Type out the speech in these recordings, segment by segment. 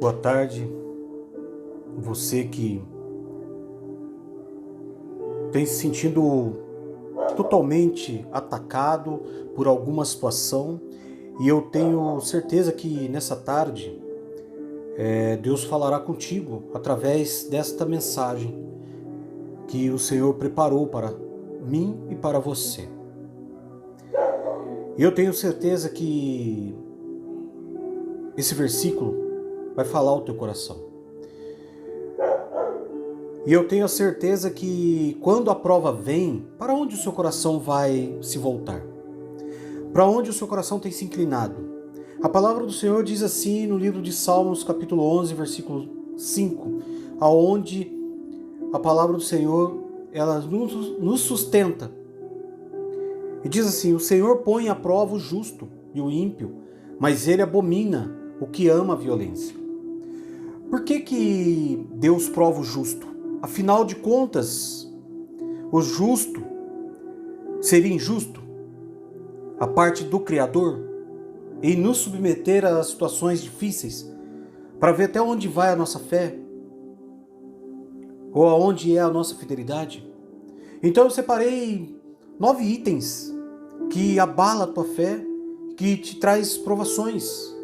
Boa tarde, você que tem se sentindo totalmente atacado por alguma situação, e eu tenho certeza que nessa tarde Deus falará contigo através desta mensagem que o Senhor preparou para mim e para você. E eu tenho certeza que esse versículo vai falar ao teu coração. E eu tenho a certeza que quando a prova vem, para onde o seu coração vai se voltar? Para onde o seu coração tem se inclinado? A palavra do Senhor diz assim no livro de Salmos, capítulo 11, versículo 5, aonde a palavra do Senhor, ela nos sustenta. E diz assim: o Senhor põe à prova o justo e o ímpio, mas ele abomina o que ama a violência. Por que Deus prova o justo? Afinal de contas, o justo seria injusto? A parte do Criador em nos submeter a situações difíceis para ver até onde vai a nossa fé ou aonde é a nossa fidelidade? Então eu separei 9 itens que abala a tua fé, que te traz provações.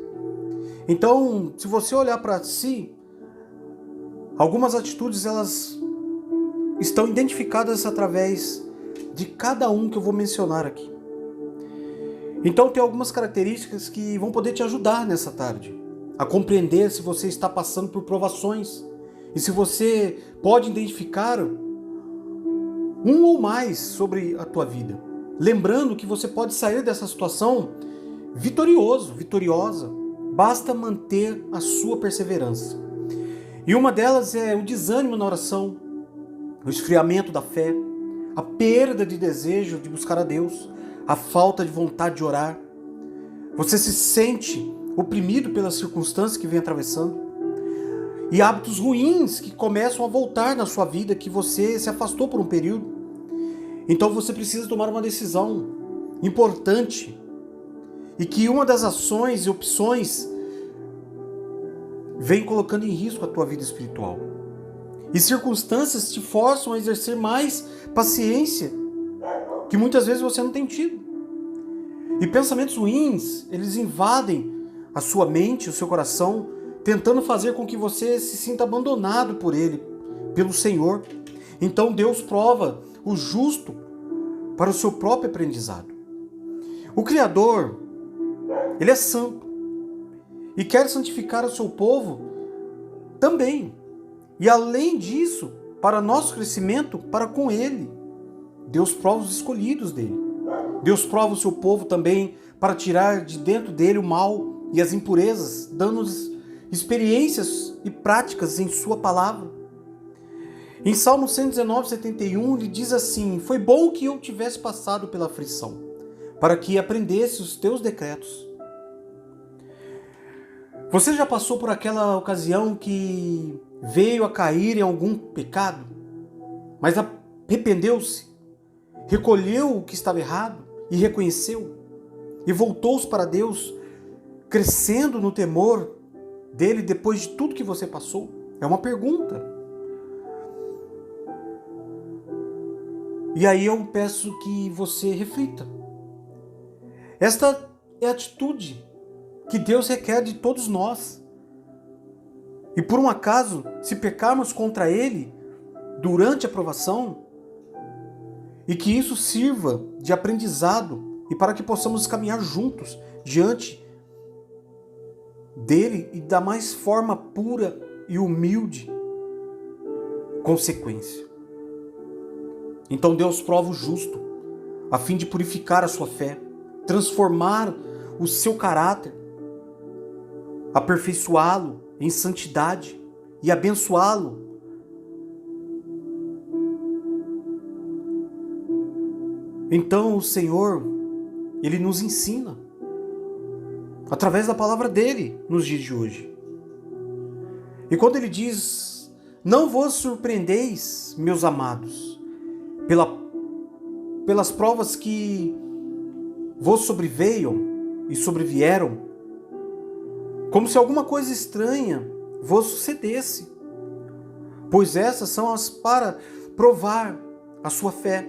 Então, se você olhar para si, algumas atitudes elas estão identificadas através de cada um que eu vou mencionar aqui. Então tem algumas características que vão poder te ajudar nessa tarde a compreender se você está passando por provações e se você pode identificar um ou mais sobre a tua vida. Lembrando que você pode sair dessa situação vitoriosa. Basta manter a sua perseverança. E uma delas é o desânimo na oração, o esfriamento da fé, a perda de desejo de buscar a Deus, a falta de vontade de orar. Você se sente oprimido pelas circunstâncias que vem atravessando. E hábitos ruins que começam a voltar na sua vida, que você se afastou por um período. Então você precisa tomar uma decisão importante. E que uma das ações e opções vem colocando em risco a tua vida espiritual. E circunstâncias te forçam a exercer mais paciência, que muitas vezes você não tem tido. E pensamentos ruins, eles invadem a sua mente, o seu coração, tentando fazer com que você se sinta abandonado por Ele, pelo Senhor. Então Deus prova o justo para o seu próprio aprendizado. O Criador, Ele é santo e quer santificar o seu povo também. E além disso, para nosso crescimento, para com Ele. Deus prova os escolhidos dele. Deus prova o seu povo também para tirar de dentro dele o mal e as impurezas, dando-nos experiências e práticas em sua palavra. Em Salmo 119, 71, ele diz assim: foi bom que eu tivesse passado pela aflição, para que aprendesse os teus decretos. Você já passou por aquela ocasião que veio a cair em algum pecado, mas arrependeu-se, recolheu o que estava errado e reconheceu, e voltou-se para Deus, crescendo no temor dele depois de tudo que você passou? É uma pergunta. E aí eu peço que você reflita. Esta é a atitude que Deus requer de todos nós. E por um acaso, se pecarmos contra Ele durante a provação, e que isso sirva de aprendizado e para que possamos caminhar juntos diante dele e da mais forma pura e humilde consequência. Então Deus prova o justo a fim de purificar a sua fé, transformar o seu caráter, aperfeiçoá-lo em santidade e abençoá-lo. Então o Senhor, Ele nos ensina através da palavra dele nos dias de hoje. E quando Ele diz: não vos surpreendeis, meus amados, pelas provas que vos sobrevieram, como se alguma coisa estranha vos sucedesse, pois essas são as para provar a sua fé,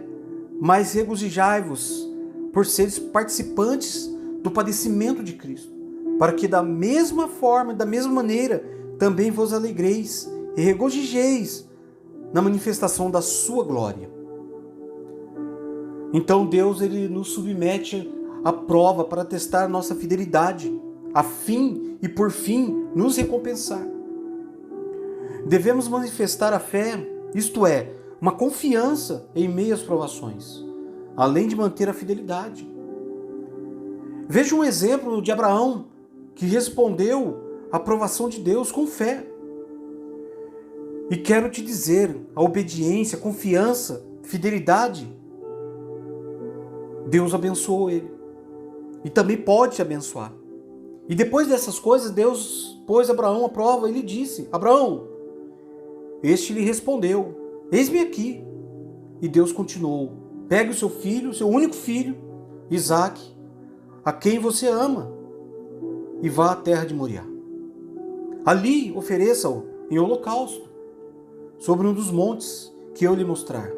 mas regozijai-vos por seres participantes do padecimento de Cristo, para que da mesma forma, da mesma maneira, também vos alegreis e regozijeis na manifestação da sua glória. Então Deus, ele nos submete à prova para testar a nossa fidelidade, a fim e por fim nos recompensar. Devemos manifestar a fé, isto é, uma confiança em meio às provações, além de manter a fidelidade. Veja um exemplo de Abraão, que respondeu à provação de Deus com fé. E quero te dizer, a obediência, a confiança, fidelidade, Deus abençoou ele. E também pode te abençoar. E depois dessas coisas, Deus pôs Abraão à prova e lhe disse: Abraão, este lhe respondeu: eis-me aqui. E Deus continuou: pegue o seu filho, seu único filho, Isaque, a quem você ama, e vá à terra de Moriá. Ali ofereça-o em holocausto, sobre um dos montes que eu lhe mostrar.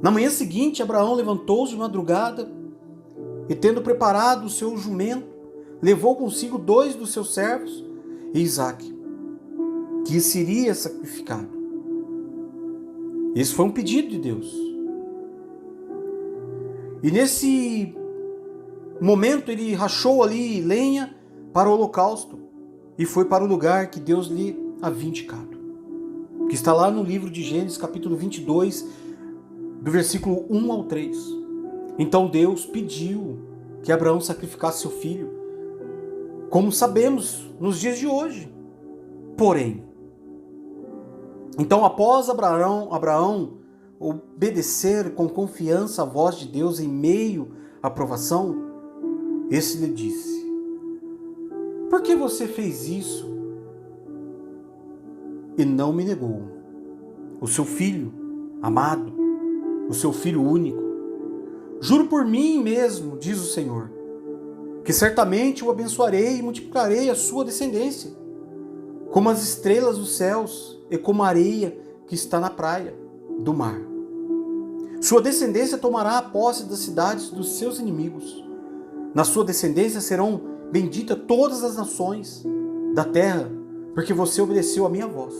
Na manhã seguinte, Abraão levantou-se de madrugada e, tendo preparado o seu jumento, levou consigo 2 dos seus servos e Isaque, que seria sacrificado. Esse foi um pedido de Deus. E nesse momento ele rachou ali lenha para o holocausto e foi para o lugar que Deus lhe havia indicado, que está lá no livro de Gênesis, capítulo 22, do versículo 1 ao 3. Então Deus pediu que Abraão sacrificasse seu filho, como sabemos nos dias de hoje. Porém, então após Abraão obedecer com confiança à voz de Deus em meio à provação, esse lhe disse: por que você fez isso e não me negou o seu filho amado, o seu filho único? Juro por mim mesmo, diz o Senhor, que certamente o abençoarei e multiplicarei a sua descendência, como as estrelas dos céus e como a areia que está na praia do mar. Sua descendência tomará a posse das cidades dos seus inimigos. Na sua descendência serão benditas todas as nações da terra, porque você obedeceu a minha voz.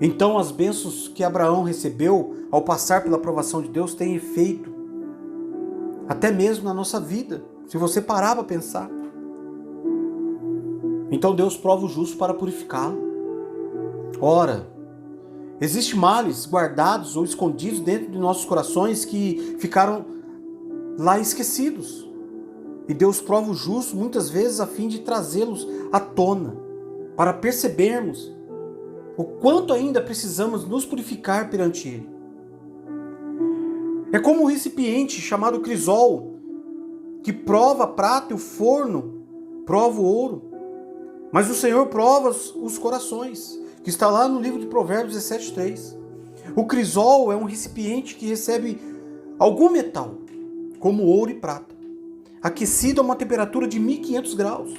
Então as bênçãos que Abraão recebeu ao passar pela aprovação de Deus têm efeito até mesmo na nossa vida, se você parar para pensar. Então Deus prova o justo para purificá-lo. Ora, existem males guardados ou escondidos dentro de nossos corações que ficaram lá esquecidos. E Deus prova o justo muitas vezes a fim de trazê-los à tona, para percebermos o quanto ainda precisamos nos purificar perante Ele. É como um recipiente chamado crisol, que prova a prata e o forno prova o ouro. Mas o Senhor prova os corações, que está lá no livro de Provérbios 17:3. O crisol é um recipiente que recebe algum metal, como ouro e prata, aquecido a uma temperatura de 1500 graus.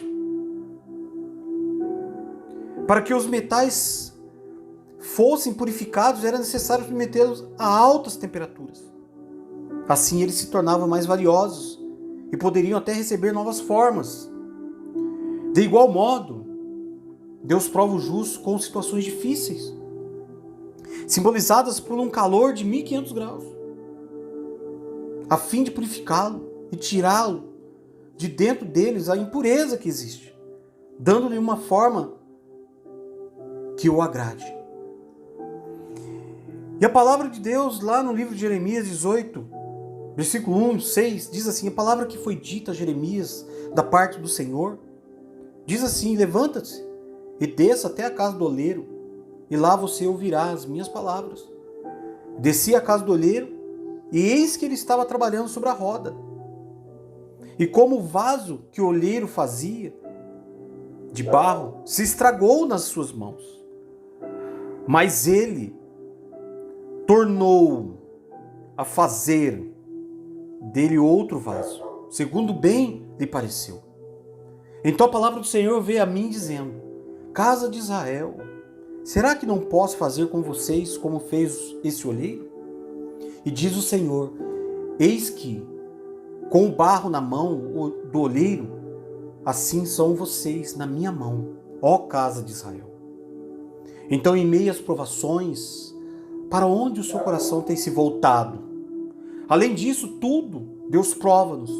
Para que os metais fossem purificados, era necessário submetê-los a altas temperaturas. Assim eles se tornavam mais valiosos e poderiam até receber novas formas. De igual modo, Deus prova o justo com situações difíceis, simbolizadas por um calor de 1500 graus, a fim de purificá-lo e tirá-lo de dentro deles a impureza que existe, dando-lhe uma forma que o agrade. E a palavra de Deus, lá no livro de Jeremias 18, versículo 1, 6, diz assim: a palavra que foi dita a Jeremias da parte do Senhor, diz assim: levanta-se e desça até a casa do oleiro, e lá você ouvirá as minhas palavras. Desci à casa do oleiro, e eis que ele estava trabalhando sobre a roda. E como o vaso que o oleiro fazia de barro se estragou nas suas mãos, mas ele tornou a fazer dele outro vaso, segundo bem lhe pareceu. Então a palavra do Senhor veio a mim dizendo: casa de Israel, será que não posso fazer com vocês como fez esse olheiro? E diz o Senhor: eis que, com o barro na mão do olheiro, assim são vocês na minha mão, ó casa de Israel. Então, em meio às provações, para onde o seu coração tem se voltado? Além disso tudo, Deus prova-nos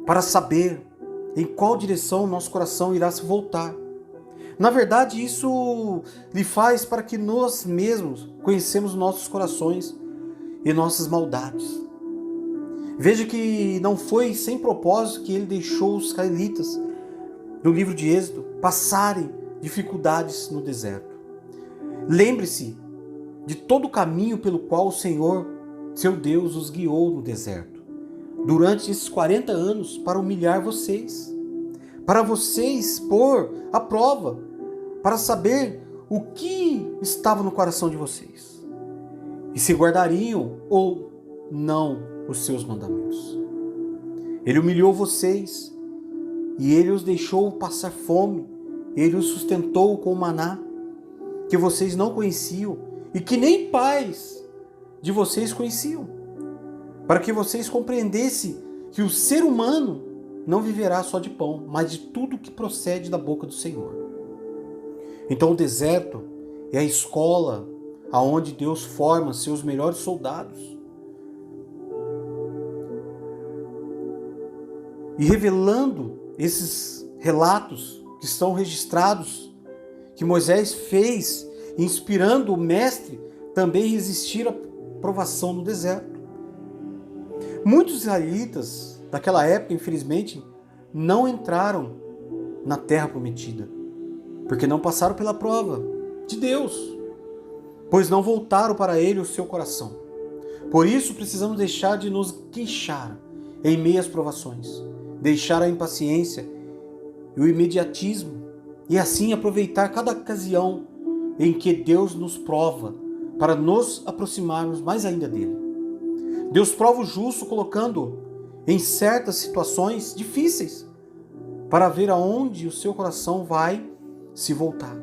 para saber em qual direção o nosso coração irá se voltar. Na verdade, isso lhe faz para que nós mesmos conhecemos nossos corações e nossas maldades. Veja que não foi sem propósito que ele deixou os israelitas, no livro de Êxodo, passarem dificuldades no deserto. Lembre-se de todo o caminho pelo qual o Senhor, seu Deus, os guiou no deserto, durante esses 40 anos, para humilhar vocês, para vocês pôr à prova, para saber o que estava no coração de vocês, e se guardariam ou não os seus mandamentos. Ele humilhou vocês, e ele os deixou passar fome, ele os sustentou com o maná, que vocês não conheciam, e que nem pais de vocês conheciam, para que vocês compreendessem que o ser humano não viverá só de pão, mas de tudo que procede da boca do Senhor. Então o deserto é a escola aonde Deus forma seus melhores soldados. E revelando esses relatos que estão registrados, que Moisés fez, inspirando o mestre também resistir à provação no deserto. Muitos israelitas daquela época, infelizmente, não entraram na terra prometida, porque não passaram pela prova de Deus, pois não voltaram para ele o seu coração. Por isso precisamos deixar de nos queixar em meio às provações, deixar a impaciência e o imediatismo, e assim aproveitar cada ocasião em que Deus nos prova, para nos aproximarmos mais ainda dele. Deus prova o justo colocando em certas situações difíceis, para ver aonde o seu coração vai se voltar.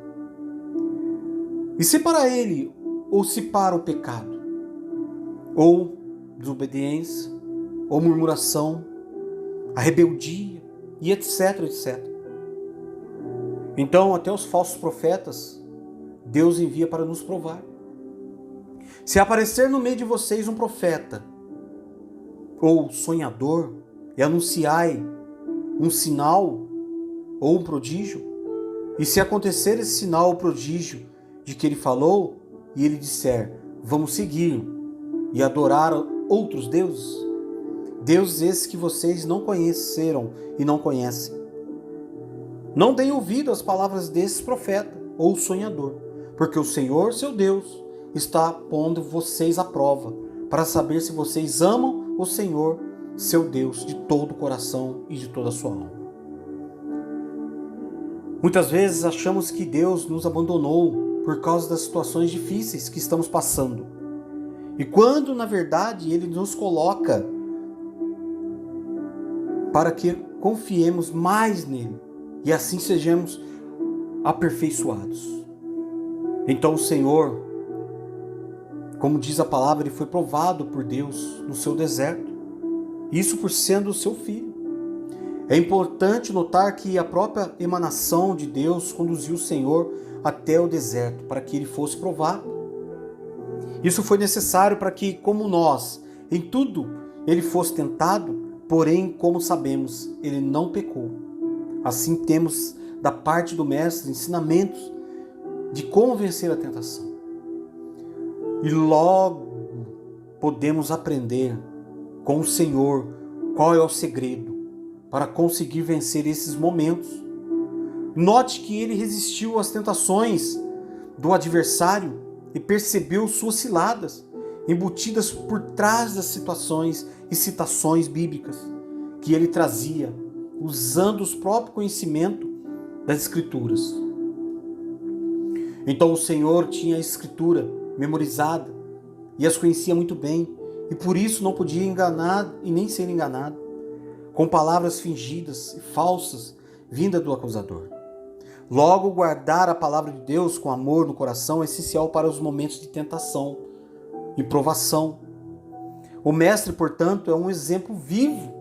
E se para ele, ou se para o pecado, ou desobediência, ou murmuração, a rebeldia, e etc, etc. Então, até os falsos profetas, Deus envia para nos provar. Se aparecer no meio de vocês um profeta, ou sonhador, e anunciai um sinal, ou um prodígio, e se acontecer esse sinal ou prodígio de que ele falou, e ele disser, vamos seguir e adorar outros deuses, deuses esses que vocês não conheceram e não conhecem, não deem ouvido às palavras desse profeta ou sonhador, porque o Senhor, seu Deus, está pondo vocês à prova, para saber se vocês amam o Senhor, seu Deus, de todo o coração e de toda a sua alma. Muitas vezes achamos que Deus nos abandonou por causa das situações difíceis que estamos passando. E quando, na verdade, Ele nos coloca para que confiemos mais nele e assim sejamos aperfeiçoados. Então o Senhor, como diz a palavra, ele foi provado por Deus no seu deserto, isso por sendo o seu filho. É importante notar que a própria emanação de Deus conduziu o Senhor até o deserto, para que ele fosse provado. Isso foi necessário para que, como nós, em tudo ele fosse tentado, porém, como sabemos, ele não pecou. Assim temos da parte do Mestre ensinamentos de como vencer a tentação. E logo podemos aprender com o Senhor qual é o segredo para conseguir vencer esses momentos. Note que ele resistiu às tentações do adversário e percebeu suas ciladas, embutidas por trás das situações e citações bíblicas que ele trazia, usando os próprios conhecimentos das Escrituras. Então o Senhor tinha a Escritura memorizada e as conhecia muito bem, e por isso não podia enganar e nem ser enganado com palavras fingidas e falsas vinda do acusador. Logo, guardar a palavra de Deus com amor no coração é essencial para os momentos de tentação e provação. O mestre, portanto, é um exemplo vivo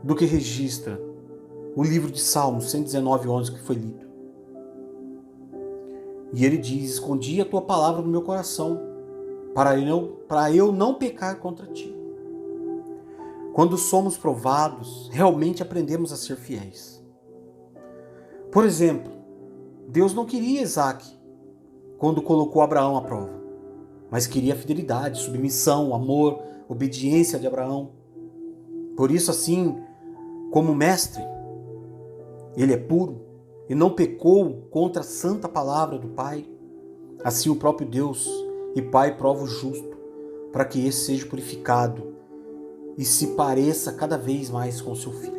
do que registra o livro de Salmos 119:11 que foi lido. E ele diz: escondi a tua palavra no meu coração, para eu não pecar contra ti. Quando somos provados, realmente aprendemos a ser fiéis. Por exemplo, Deus não queria Isaac quando colocou Abraão à prova, mas queria a fidelidade, submissão, amor, obediência de Abraão. Por isso, assim como o mestre, ele é puro e não pecou contra a santa palavra do Pai, assim o próprio Deus e Pai prova o justo, para que esse seja purificado e se pareça cada vez mais com seu Filho.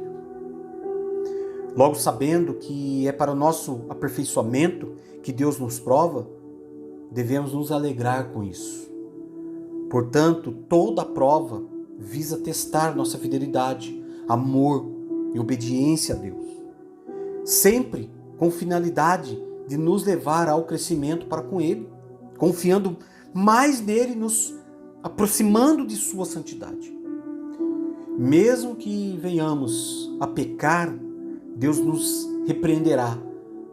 Logo, sabendo que é para o nosso aperfeiçoamento que Deus nos prova, devemos nos alegrar com isso. Portanto, toda prova visa testar nossa fidelidade, amor e obediência a Deus, sempre com finalidade de nos levar ao crescimento para com Ele, confiando mais nele, nos aproximando de sua santidade. Mesmo que venhamos a pecar, Deus nos repreenderá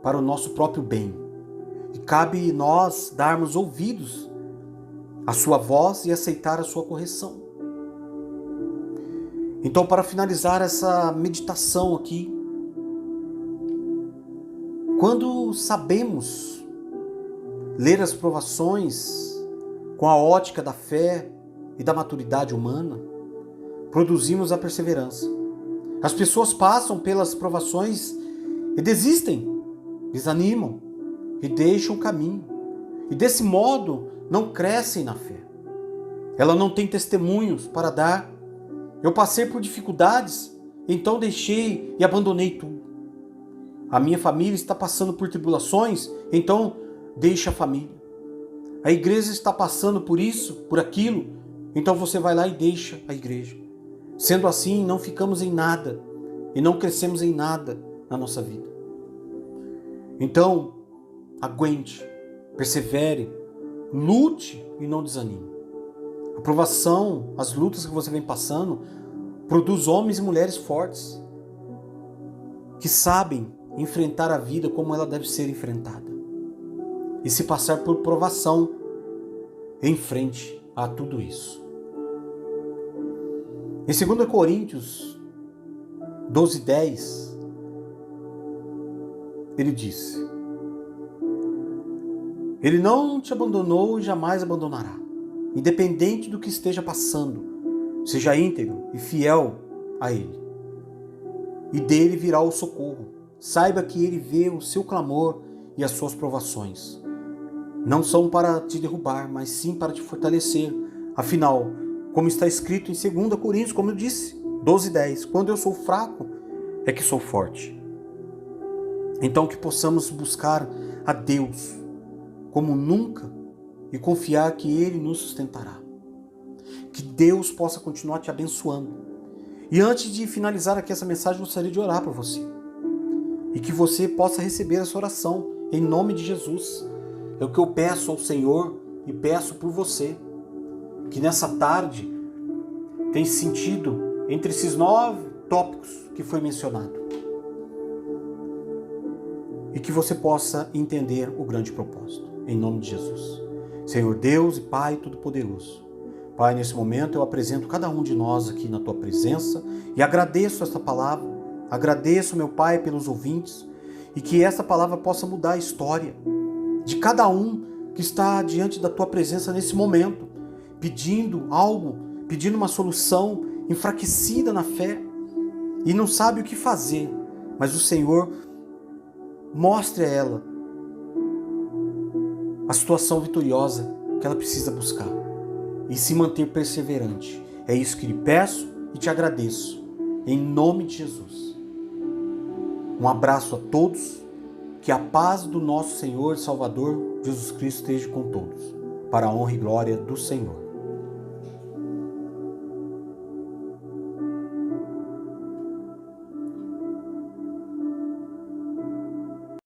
para o nosso próprio bem. E cabe nós darmos ouvidos à sua voz e aceitar a sua correção. Então, para finalizar essa meditação aqui, quando sabemos ler as provações com a ótica da fé e da maturidade humana, produzimos a perseverança. As pessoas passam pelas provações e desistem, desanimam e deixam o caminho. E desse modo não crescem na fé. Ela não tem testemunhos para dar. Eu passei por dificuldades, então deixei e abandonei tudo. A minha família está passando por tribulações, então deixa a família. A igreja está passando por isso, por aquilo, então você vai lá e deixa a igreja. Sendo assim, não ficamos em nada e não crescemos em nada na nossa vida. Então, aguente, persevere, lute e não desanime. A provação, as lutas que você vem passando, produz homens e mulheres fortes, que sabem enfrentar a vida como ela deve ser enfrentada. E se passar por provação, enfrente a tudo isso. Em 2 Coríntios 12:10, ele disse: Ele não te abandonou e jamais abandonará. Independente do que esteja passando, seja íntegro e fiel a Ele. E dele virá o socorro. Saiba que Ele vê o seu clamor e as suas provações. Não são para te derrubar, mas sim para te fortalecer. Afinal, como está escrito em 2 Coríntios, como eu disse, 12:10, quando eu sou fraco, é que sou forte. Então que possamos buscar a Deus como nunca e confiar que Ele nos sustentará. Que Deus possa continuar te abençoando. E antes de finalizar aqui essa mensagem, eu gostaria de orar por você. E que você possa receber essa oração em nome de Jesus. É o que eu peço ao Senhor e peço por você. Que nessa tarde tem sentido entre esses 9 tópicos que foi mencionado. E que você possa entender o grande propósito. Em nome de Jesus. Senhor Deus e Pai Todo-Poderoso. Pai, nesse momento eu apresento cada um de nós aqui na Tua presença e agradeço esta palavra. Agradeço, meu Pai, pelos ouvintes e que esta palavra possa mudar a história de cada um que está diante da Tua presença nesse momento, pedindo algo, pedindo uma solução, enfraquecida na fé e não sabe o que fazer, mas o Senhor mostre a ela a situação vitoriosa que ela precisa buscar e se manter perseverante. É isso que lhe peço e te agradeço, em nome de Jesus. Um abraço a todos, que a paz do nosso Senhor e Salvador Jesus Cristo esteja com todos, para a honra e glória do Senhor.